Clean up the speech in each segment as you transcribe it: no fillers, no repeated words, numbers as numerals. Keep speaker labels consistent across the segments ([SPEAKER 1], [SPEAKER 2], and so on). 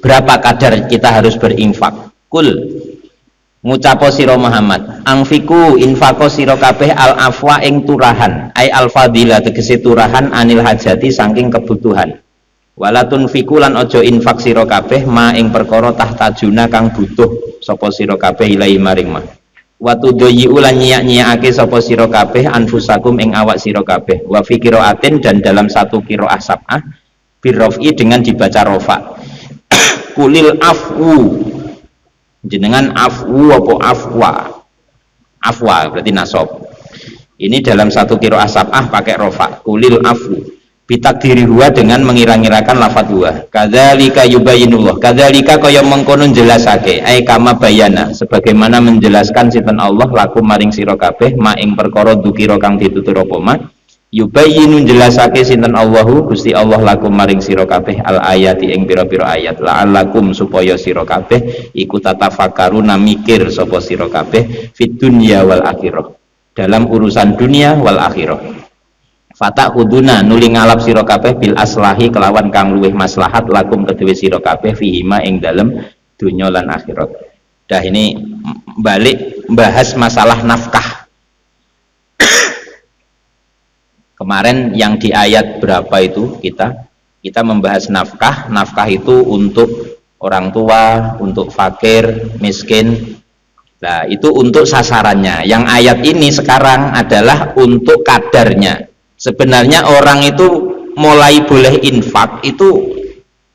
[SPEAKER 1] berapa kadar kita harus berinfak. Kul ngucapo sira Muhammad, angfiku infako sira kabeh al afwa ing turahan, ai al fadila tegese turahan anil hajati saking kebutuhan. Walatun fikulan ojo infak sira kabeh ma ing perkara tahtajuna kang butuh sapa sira kabeh ilahi maring ma. Wa tudayyi ulan nyiak-nyiakake sapa sira kabeh anfusakum ing awak sira kabeh. Wa fi qiraatin dan dalam satu qiraah sab'ah birrafi dengan dibaca rafa. Kulil afwu jenengan afwu apa afwa berarti nasab. Ini dalam satu qiraah sab'ah pakai rafa. Kulil afwu bitakdiri huwa dengan mengira-ngirakan lafadz huwa. Kadzalika yubayyinullah, kadzalika kaya mengkono jelasake ai kama bayana sebagaimana menjelaskan sinten Allah lakum maring sira kabeh ma ing perkara dzikira kang ditutur apa ma yubayyinu jelasake sinten Allahu Gusti Allah lakum maring sira kabeh al ayati ing pira-pira ayat la'allakum supaya sira kabeh iku tatafakkaruna mikir sapa sira kabeh fid dunya wal akhirah dalam urusan dunia wal akhirah. Fatak huduna nuli ngalap sira kabeh bil aslahi kelawan kang luwih maslahat lakum kedue sira kabeh fihima ing dalem dunya lan akhirat. Dah ini balik bahas masalah nafkah. Kemarin yang di ayat berapa itu kita membahas nafkah. Nafkah itu untuk orang tua, untuk fakir, miskin. Nah, itu untuk sasarannya. Yang ayat ini sekarang adalah untuk kadarnya. Sebenarnya orang itu mulai boleh infak itu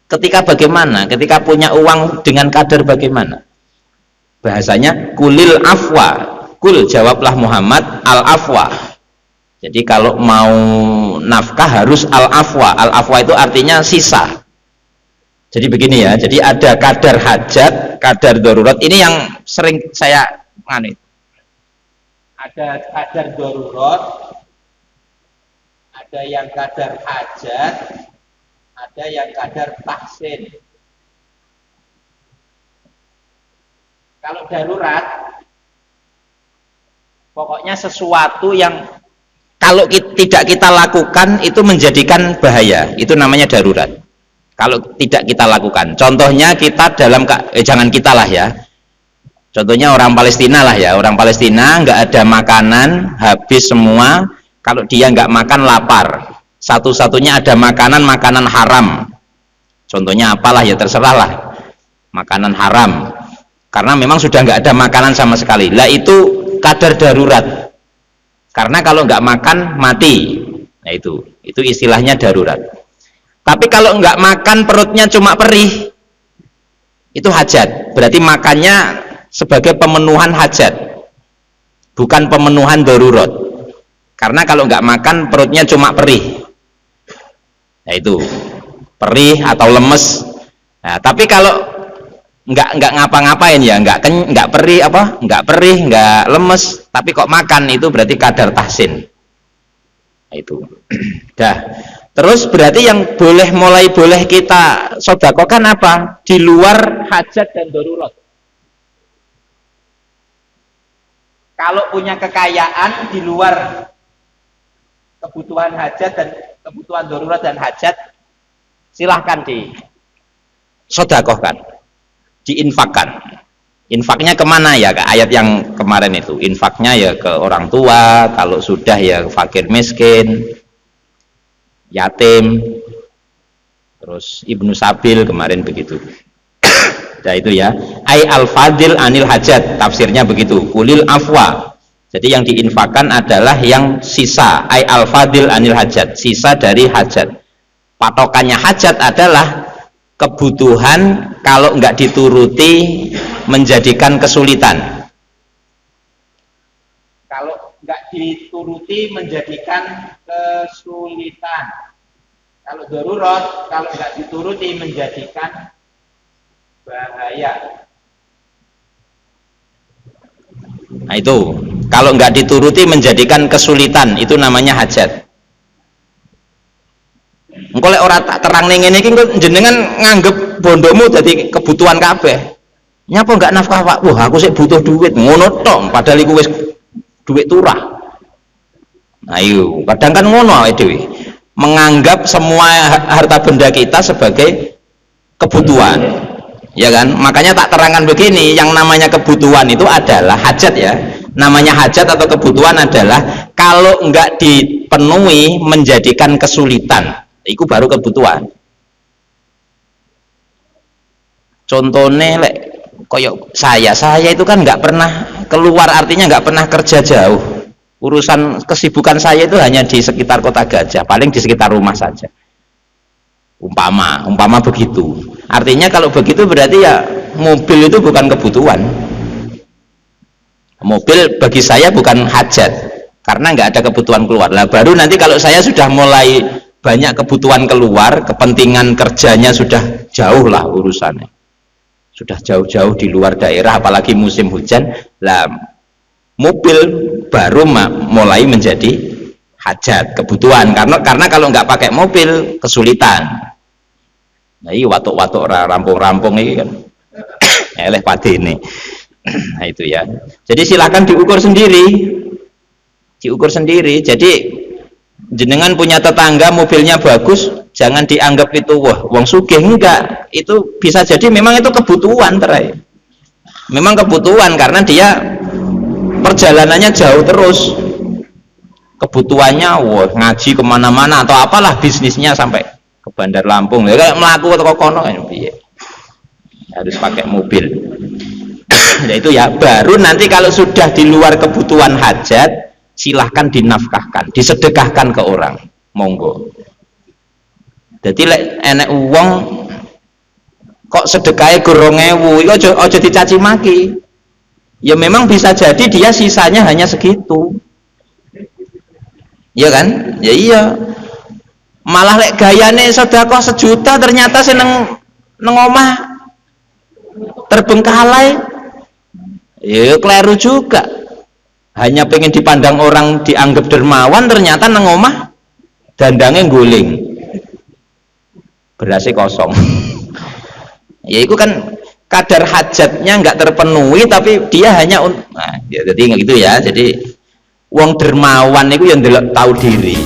[SPEAKER 1] ketika bagaimana? Ketika punya uang dengan kadar bagaimana? Bahasanya kulil afwa. Kul jawablah Muhammad al afwa. Jadi kalau mau nafkah harus al afwa. Al afwa itu artinya sisa. Jadi begini ya. Jadi ada kadar hajat, kadar darurat. Ini yang sering saya aneh. Ada kadar darurat, ada yang kadar hajat, ada yang kadar tahsin. Kalau darurat, pokoknya sesuatu yang kalau tidak kita lakukan itu menjadikan bahaya, itu namanya darurat. Kalau tidak kita lakukan, contohnya kita dalam jangan kita lah ya. Contohnya orang Palestina lah ya, orang Palestina nggak ada makanan, habis semua. Kalau dia nggak makan lapar, satu-satunya ada makanan haram. Contohnya apalah ya terserah lah, makanan haram. Karena memang sudah nggak ada makanan sama sekali. Lah itu kadar darurat. Karena kalau nggak makan mati. Nah itu istilahnya darurat. Tapi kalau nggak makan perutnya cuma perih, itu hajat. Berarti makannya sebagai pemenuhan hajat, bukan pemenuhan darurat. Karena kalau nggak makan perutnya cuma perih, nah itu perih atau lemes. Nah, tapi kalau nggak ngapa-ngapain ya, nggak perih nggak lemes, tapi kok makan, itu berarti kadar tahsin. Nah, itu. Dah. Terus berarti yang mulai boleh kita sedekahkan apa? Di luar hajat dan darurat. Kalau punya kekayaan di luar kebutuhan hajat dan kebutuhan darurat dan hajat, silahkan disedekahkan, diinfakkan. Infaknya kemana ya? Ke ayat yang kemarin itu, infaknya ya ke orang tua, kalau sudah ya fakir miskin, yatim, terus ibnu sabil kemarin begitu. Nah itu ya, ai al fadil anil hajat, tafsirnya begitu. Kulil afwa. Jadi yang diinfakkan adalah yang sisa, ai al fadil anil hajat, sisa dari hajat. Patokannya hajat adalah kebutuhan kalau nggak dituruti menjadikan kesulitan. Kalau nggak dituruti menjadikan kesulitan. Kalau darurat, kalau nggak dituruti menjadikan bahaya. Nah itu, kalau nggak dituruti menjadikan kesulitan, itu namanya hajat. Engko lek ora tak terang ning ngene iki jenengan nganggep bondomu dadi kebutuhan kabeh. Nyapa enggak nafkah Pak? Wah, aku sik butuh duit, ngono tok, padahal iku wis duit turah. Ayo, kadang kan ngono awake dhewe. Menganggap semua harta benda kita sebagai kebutuhan. ya kan? Makanya tak terangkan begini, yang namanya kebutuhan itu adalah hajat ya. Namanya hajat atau kebutuhan adalah kalau enggak dipenuhi menjadikan kesulitan, itu baru kebutuhan. Contohnya lek koyok saya itu kan nggak pernah keluar, artinya nggak pernah kerja jauh. Urusan kesibukan saya itu hanya di sekitar Kota Gajah, paling di sekitar rumah saja. Umpama begitu. Artinya kalau begitu berarti ya mobil itu bukan kebutuhan. Mobil bagi saya bukan hajat, karena nggak ada kebutuhan keluar. Lah baru nanti kalau saya sudah mulai banyak kebutuhan keluar, kepentingan kerjanya sudah jauh lah urusannya, sudah jauh-jauh di luar daerah, apalagi musim hujan, lah mobil baru mulai menjadi hajat, kebutuhan. Karena kalau nggak pakai mobil kesulitan. Nah ini watuk-watuk rampung-rampung ini kan eleh padi ini. Nah itu ya, jadi silakan diukur sendiri. Jadi jenengan punya tetangga mobilnya bagus, jangan dianggap itu wah wong sugih, enggak. Itu bisa jadi memang itu kebutuhan terai, memang kebutuhan karena dia perjalanannya jauh terus, kebutuhannya wah ngaji kemana-mana atau apalah bisnisnya sampai ke Bandar Lampung ya, kayak melaku atau kono harus pakai mobil. Nah itu ya, baru nanti kalau sudah di luar kebutuhan hajat silahkan dinafkahkan, disedekahkan ke orang, monggo. Jadi enek uang kok sedekahnya gorong-ewu, itu ojo dicaci maki. Ya memang bisa jadi dia sisanya hanya segitu, ya kan? Ya iya. Malah lek gayane sedekah 1 juta ternyata seneng nang omah terbengkalai, ya keliru juga. Hanya pengen dipandang orang dianggap dermawan, ternyata nang omah dandangnya guling, berasnya kosong. Ya itu kan kadar hajatnya nggak terpenuhi, tapi dia hanya nah, ya, jadi nggak gitu ya. Jadi wong dermawan itu yang tahu diri.